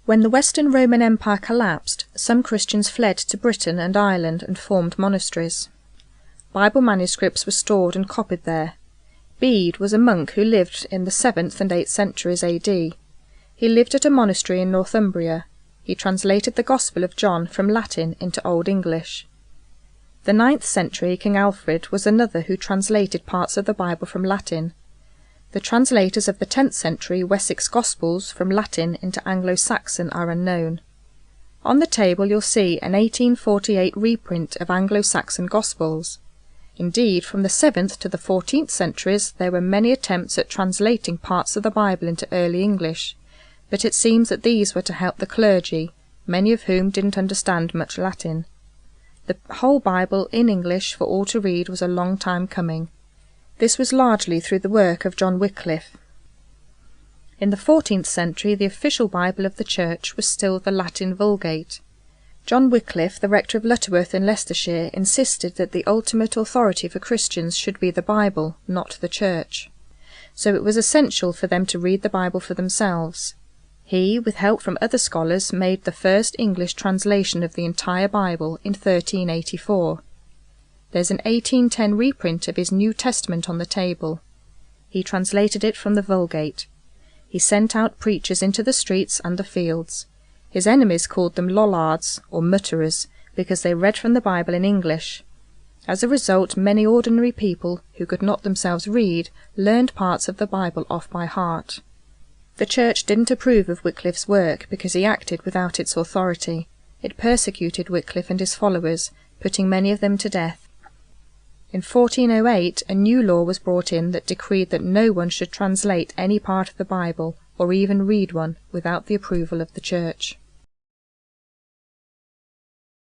When the Western Roman Empire collapsed, some Christians fled to Britain and Ireland and formed monasteries. Bible manuscripts were stored and copied there. Bede was a monk who lived in the 7th and 8th centuries AD. He lived at a monastery in Northumbria. He translated the Gospel of John from Latin into Old English. The 9th century King Alfred was another who translated parts of the Bible from Latin. The translators of the 10th century Wessex Gospels from Latin into Anglo-Saxon are unknown. On the table you'll see an 1848 reprint of Anglo-Saxon Gospels. Indeed, from the 7th to the 14th centuries there were many attempts at translating parts of the Bible into early English, but it seems that these were to help the clergy, many of whom didn't understand much Latin. The whole Bible in English for all to read was a long time coming. This was largely through the work of John Wycliffe. In the 14th century, the official Bible of the Church was still the Latin Vulgate. John Wycliffe, the rector of Lutterworth in Leicestershire, insisted that the ultimate authority for Christians should be the Bible, not the Church. So it was essential for them to read the Bible for themselves. He, with help from other scholars, made the first English translation of the entire Bible in 1384. There's an 1810 reprint of his New Testament on the table. He translated it from the Vulgate. He sent out preachers into the streets and the fields. His enemies called them lollards, or mutterers, because they read from the Bible in English. As a result, many ordinary people, who could not themselves read, learned parts of the Bible off by heart. The Church didn't approve of Wycliffe's work because he acted without its authority. It persecuted Wycliffe and his followers, putting many of them to death. In 1408 a new law was brought in that decreed that no one should translate any part of the Bible, or even read one, without the approval of the Church.